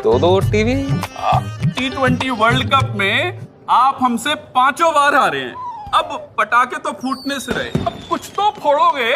दो TV. T20 world cup में आप हमसे 5 बार हारे हैं। अब पटाखे तो फूटने से रहे, अब कुछ तो फोड़ोगे।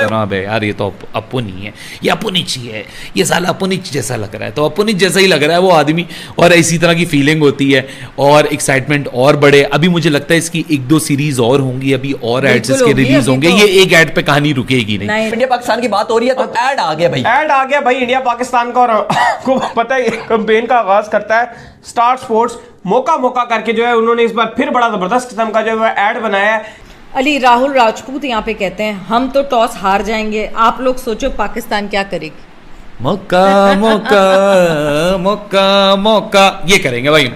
जनाब है यार, ये तो अपुनी है, ये अपुनिच ही है, ये साला अपुनिच जैसा लग रहा है, तो अपुनिच जैसा ही लग रहा है वो आदमी। और इसी तरह की फीलिंग होती है और एक्साइटमेंट और बढ़े। अभी मुझे लगता है इसकी 1-2 सीरीज और होंगी, अभी और एड्स इसके रिलीज होंगे। ये एक एड पे कहानी रुकेगी नहीं। इंडिया पाकिस्तान की बात हो रही है तो एड आ गया भाई, एड आ गया भाई इंडिया पाकिस्तान का। और आपको पता है कैंपेन का आगाज करता है स्टार स्पोर्ट्स, मौका करके जो है उन्होंने इस बार फिर बड़ा जबरदस्त किस्म का जो है एड बनाया है। अली राहुल राजपूत यहाँ पे कहते हैं हम तो टॉस हार जाएंगे, आप लोग सोचो पाकिस्तान क्या करेगी। मौका मौका मौका मौका ये करेंगे भाई।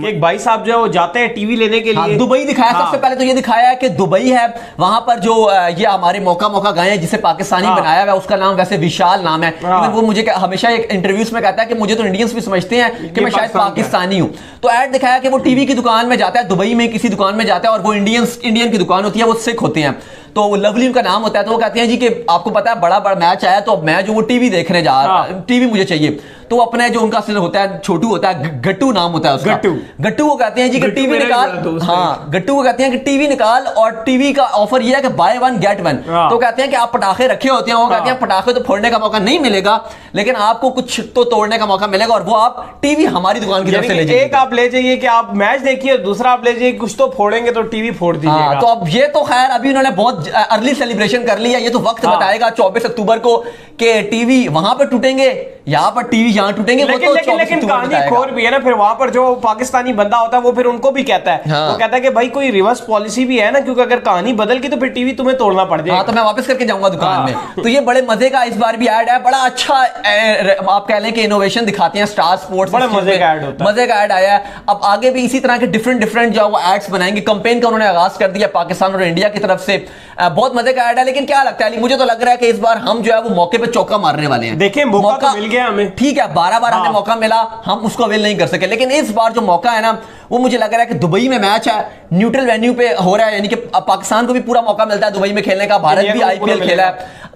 एक भाई साहब जो है वो जाते हैं टीवी लेने के लिए। हाँ, दुबई दिखाया। सबसे पहले तो ये दिखाया है कि दुबई है, वहां पर जो ये हमारे मौका गए हैं जिसे पाकिस्तानी बनाया हुआ है, उसका नाम वैसे विशाल नाम है। वो मुझे हमेशा एक इंटरव्यूज में कहता है कि मुझे तो इंडियंस भी समझते हैं कि मैं शायद पाकिस्तानी हूं। तो ऐड दिखाया कि वो टीवी की दुकान में जाता है, दुबई में किसी दुकान में जाता है, और वो इंडियन की दुकान होती है, वो सिख होते हैं। तो लवली उनका नाम होता है। तो वो कहते हैं जी कि आपको पता है बड़ा मैच आया, तो मैं जो वो टीवी देखने जा रहा हूं, टीवी मुझे चाहिए। तो अपने जो उनका होता है, छोटू होता है, गट्टू नाम होता है उसका, गट्टू को कहते हैं जी कि टीवी निकाल। हाँ, गट्टू को कहते हैं कि टीवी निकाल, और टीवी का ऑफर ये है कि बाय 1 गेट 1। तो कहते हैं कि आप पटाखे रखे होते हैं, वो कहते हैं पटाखे तो फोड़ने का मौका नहीं मिलेगा, लेकिन आपको कुछ तो तोड़ने का मौका मिलेगा, और वो आप टीवी हमारी दुकान की तरफ से ले जाइए। एक आप ले जाइए कि आप मैच देखिए, दूसरा आप ले जाइए कुछ तो फोड़ेंगे तो टीवी फोड़ दीजिएगा। तो अब ये तो खैर अभी उन्होंने बहुत अर्ली सेलिब्रेशन कर लिया। ये तो वक्त बताएगा 24 अक्टूबर को कि टीवी वहां पर टूटेंगे, यहाँ पर टीवी यहाँ टूटेंगे। लेकिन कहानी खोर भी है ना, फिर वहां पर जो पाकिस्तानी बंदा होता है वो फिर उनको भी कहता है। वो कहता है कि भाई कोई रिवर्स पॉलिसी भी है ना, क्योंकि अगर कहानी बदल गई तो फिर टीवी तुम्हें तोड़ना पड़ जाएगा। तो मैं वापस करके जाऊंगा दुकान में। तो ये बड़े मजे का इस बार भी ऐड है, बड़ा अच्छा आप कह लें कि इनोवेशन दिखाते हैं स्टार स्पोर्ट्स, बड़ा मजे का ऐड होता है, मजे का ऐड आया है। अब आगे भी इसी तरह के डिफरेंट जो एड्स बनाएंगे। कैंपेन का उन्होंने आगाज कर दिया पाकिस्तान और इंडिया की तरफ से। बहुत मजे का ऐड है। लेकिन क्या लगता है, मुझे तो लग रहा है कि इस बार हम जो है वो मौके पे चौका मारने वाले हैं। देखिए मौका तो मिल गया हमें, ठीक है, 12 बार हमें मौका मिला, हम उसको अवेल नहीं कर सके। लेकिन इस बार जो मौका है ना, वो मुझे लग रहा है कि दुबई में मैच है, न्यूट्रल वेन्यू पे हो रहा है, यानी कि पाकिस्तान को भी पूरा मौका मिलता है दुबई में खेलने का। भारत भी आईपीएल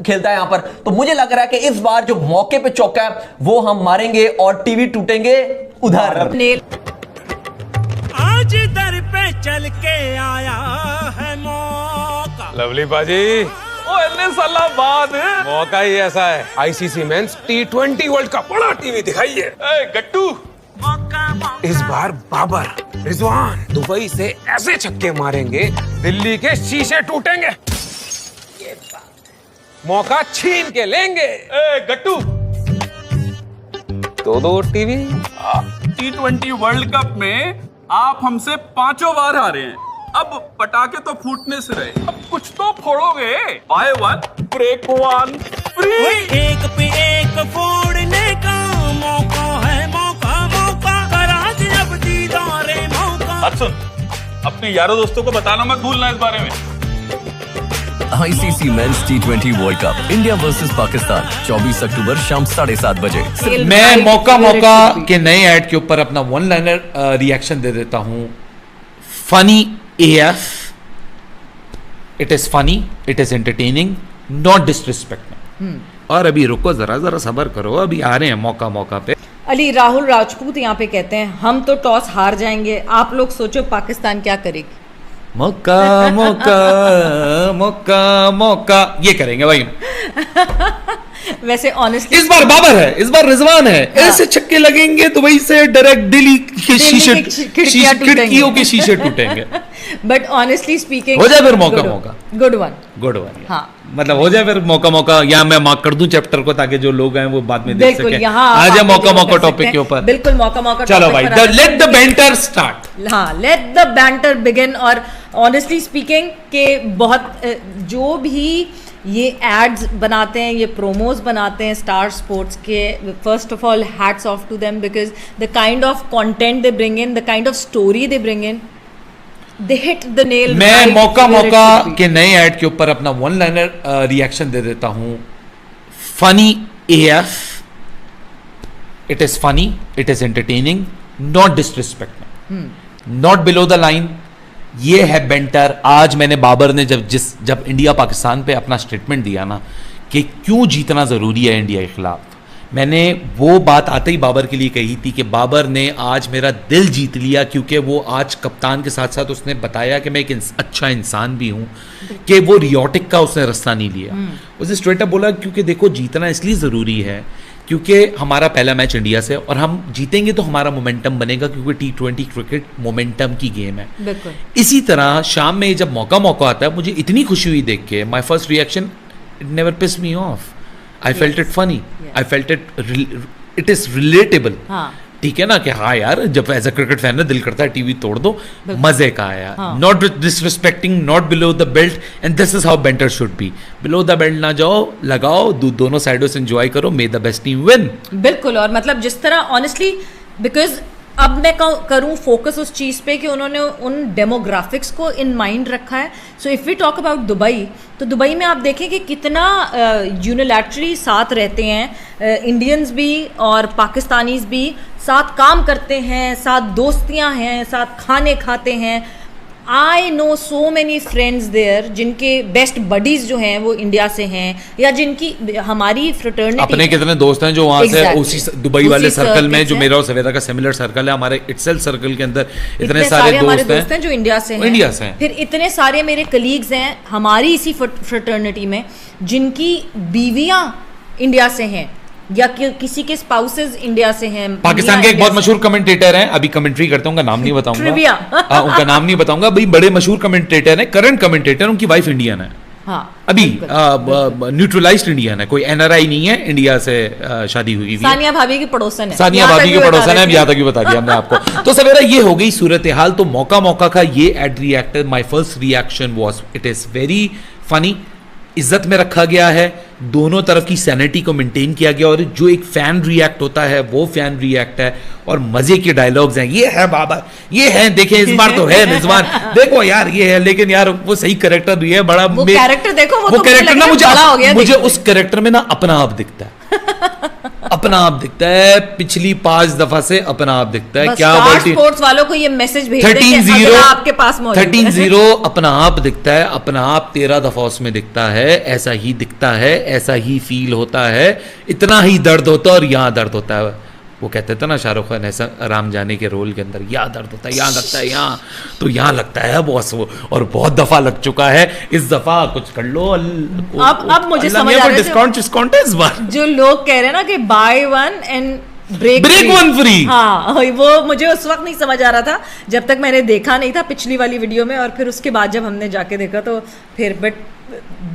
खेलता है यहाँ पर। तो मुझे लग रहा है कि इस बार जो मौके पे चौका है वो हम मारेंगे और टीवी टूटेंगे उधर। आज दर पे चल के आया है मौका। लवली बाजी, सलाबाद मौका ही ऐसा है। ICC men's T20 world cup बड़ा टीवी दिखाइए। गट्टू, इस बार बाबर, रिजवान दुबई से ऐसे छक्के मारेंगे दिल्ली के शीशे टूटेंगे। मौका छीन के लेंगे। गट्टू, दो टीवी। T20 वर्ल्ड कप में आप हमसे 5 बार हारे हैं। अब पटाखे तो फूटने से रहे, अब कुछ तो फोड़ोगे। Bye 1 break 1 free. एक पे एक फोड़ने का मौका है, मौका करा जब दीदारे मौका। अब सुन, अपने यारों दोस्तों को बताना मत भूलना इस बारे में। ICC men's T20 world cup India versus Pakistan 24 अक्टूबर शाम 7:30 बजे। मैं मौका के नए ऐड के ऊपर अपना 1 लाइनर रिएक्शन दे देता हूं। Funny AF, it is funny, it is entertaining, not disrespect. और अभी रुको, जरा सब्र करो, अभी आ रहे हैं मौका पे। अली राहुल राजपूत यहाँ पे कहते हैं हम तो टॉस हार जाएंगे, आप लोग सोचो पाकिस्तान क्या करेगी। मौका ये करेंगे भाई। वैसे ऑनेस्टली इस बार बाबर है, इस बार रिजवान है। ऐसे छक्के लगेंगे दुबई से डायरेक्ट दिल्ली के खिड़कियों के शीशे टूटेंगे। बट ऑनेस्टली स्पीकिंग हो जाए फिर मौका गुड वन। हाँ, मतलब हो जाए फिर मौका। या मैं मार्क कर दूं चैप्टर को, ताकि जो लोग हैं वो बाद में देख सकें। आ जाए मौका टॉपिक के ऊपर। बिल्कुल मौका। चलो भाई, लेट द बैंटर स्टार्ट। हाँ, लेट द बैंटर बिगिन। और ऑनेस्टली स्पीकिंग के बहुत जो भी ये एड्स बनाते हैं, ये प्रोमोज बनाते हैं स्टार स्पोर्ट्स के, first of all hats off to them, because the kind of content they bring in, the kind of story they bring in, they hit the nail. मैं मौका के नए ऐड के ऊपर अपना 1 लाइनर रिएक्शन दे देता हूं। Funny AF, it is funny, it is entertaining, not disrespect, not below the line. ये है बेंटर। आज मैंने बाबर ने जब इंडिया पाकिस्तान पे अपना स्टेटमेंट दिया ना कि क्यों जीतना ज़रूरी है इंडिया के खिलाफ, मैंने वो बात आते ही बाबर के लिए कही थी कि बाबर ने आज मेरा दिल जीत लिया, क्योंकि वो आज कप्तान के साथ साथ उसने बताया कि मैं एक अच्छा इंसान भी हूँ, कि वो रियोटिक का उसने रास्ता नहीं लिया। उसने स्ट्रेट अप बोला क्योंकि देखो जीतना इसलिए ज़रूरी है क्योंकि हमारा पहला मैच इंडिया से, और हम जीतेंगे तो हमारा मोमेंटम बनेगा, क्योंकि T20 क्रिकेट मोमेंटम की गेम है। बिल्कुल। इसी इसी तरह शाम में जब मौका आता है, मुझे इतनी खुशी हुई देख के, my first reaction, it never piss me off, I felt it funny, I felt it is relatable. हाँ। ठीक है ना कि हाँ यार, जब एज अ क्रिकेट फैन है दिल करता है टीवी तोड़ दो, मजे का है यार, not disrespecting, not below the belt, and this is how banter should be. Below the belt ना जाओ, लगाओ, दोनों साइडों से एंजॉय करो, मे द बेस्ट टीम विन। बिल्कुल। और मतलब जिस तरह ऑनेस्टली, बिकॉज अब मैं करूं फोकस उस चीज़ पे कि उन्होंने उन डेमोग्राफिक्स को इन माइंड रखा है। So if we talk about Dubai, तो दुबई में आप देखें कि कितना यूनिलैटरली साथ रहते हैं, इंडियंस भी और पाकिस्तानीज भी साथ काम करते हैं, साथ दोस्तियां हैं, साथ खाने खाते हैं। I know so many friends there जिनके बेस्ट बडीज जो हैं वो इंडिया से हैं, या जिनकी हमारी फ्रेटर्निटी, अपने कितने दोस्त हैं जो वहाँ से उसी दुबई वाले सर्कल में, जो हैं। मेरा और सवेदा का सिमिलर सर्कल है, हमारे इटसेल्फ सर्कल के अंदर इतने सारे हमारे दोस्त हैं जो इंडिया से हैं। इंडिया से हैं। फिर इतने सारे मेरे कलीग्स हैं हमारी इसी फ्रेटर्निटी में जिनकी बीवियां इंडिया से हैं, या किसी के स्पाउसेस इंडिया से हैं। पाकिस्तान के एक बहुत मशहूर कमेंटेटर हैं, अभी कमेंट्री करते हैं, उनका नाम नहीं बताऊंगा। ट्रिविया। उनका नाम नहीं बताऊंगा भाई, बड़े मशहूर कमेंटेटर हैं, करंट कमेंटेटर, उनकी वाइफ इंडियन है। हाँ, अभी न्यूट्रलाइज्ड इंडियन है, कोई एनआरआई नहीं है, इंडिया से शादी हुई हुई है। सानिया भाभी की पड़ोसन है, सानिया भाभी की पड़ोसन है, यहाँ तक भी बता दिया हमने आपको। तो सवेरा ये हो गई सूरत हाल। तो मौका का ये ad reactor, my first reaction was it is very funny, इज्जत में रखा गया है, दोनों तरफ की सैनिटी को मेंटेन किया गया, और जो एक फैन रिएक्ट होता है वो फैन रिएक्ट है, और मजे के डायलॉग्स हैं। ये है बाबर, ये है, देखें इस बार तो है रिजवान, देखो यार ये है, लेकिन यार वो सही कैरेक्टर भी है, बड़ा वो कैरेक्टर देखो, वो तो कैरेक्टर ना मुझे उस कैरेक्टर में ना अपना आप दिखता है। अपना आप दिखता है, पिछली 5 दफा से अपना आप दिखता है। क्या स्पोर्ट्स वालों को ये मैसेज भेज दें कि 13-0 आपके पास मौजूद है। 13-0 अपना आप दिखता है, अपना आप 13 दफा उसमें दिखता है, ऐसा ही दिखता है, ऐसा ही फील होता है, इतना ही दर्द होता है, और यहाँ दर्द होता है। वो कहते थे ना शाहरुख खान ऐसा राम जाने के रोल के अंदर, यहाँ दर्द होता है, यहाँ लगता है, यहाँ तो यहाँ लगता है बॉस वो, और बहुत दफा लग चुका है, इस दफा कुछ कर लो। अब मुझे समझ आ रहा है डिस्काउंट है इस बार, जो लोग कह रहे हैं ना कि buy one and break one free. हाँ, वो मुझे उस वक्त नहीं समझ आ रहा था जब तक मैंने देखा नहीं था पिछली वाली वीडियो में, और फिर उसके बाद जब हमने जाके देखा तो फिर, but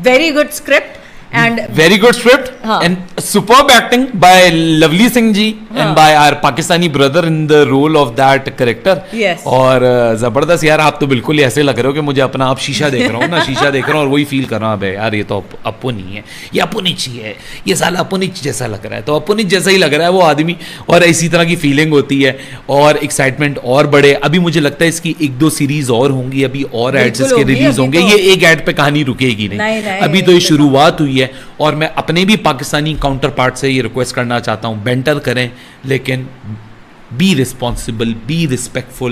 very good script and very good script and superb acting by Lovely Singh ji and by our Pakistani brother in the role of that character. Yes. और जबरदस्त यार, आप तो बिल्कुल ही ऐसे लग रहे हो कि मुझे अपना आप शीशा देख रहा हूँ ना, शीशा देख रहा हूँ और वही फील कर रहा हूँ यार, ये तो अपुनी है, ये अपुनिच ही है, ये साला अपुनिच जैसा लग रहा है, तो अपुनिच जैसा ही लग रहा है वो आदमी, और इसी तरह की फीलिंग होती है, और एक्साइटमेंट और बढ़े। अभी मुझे लगता है इसकी 1-2 सीरीज और होंगी, अभी और एड्स इसके रिलीज होंगे, ये एक एड पे कहानी रुकेगी नहीं, अभी तो ये शुरुआत हुई है। और मैं अपने भी पाकिस्तानी काउंटर पार्ट से ये रिक्वेस्ट करना चाहता हूं, बेंटर करें लेकिन बी रिस्पॉन्सिबल, बी रिस्पेक्टफुल।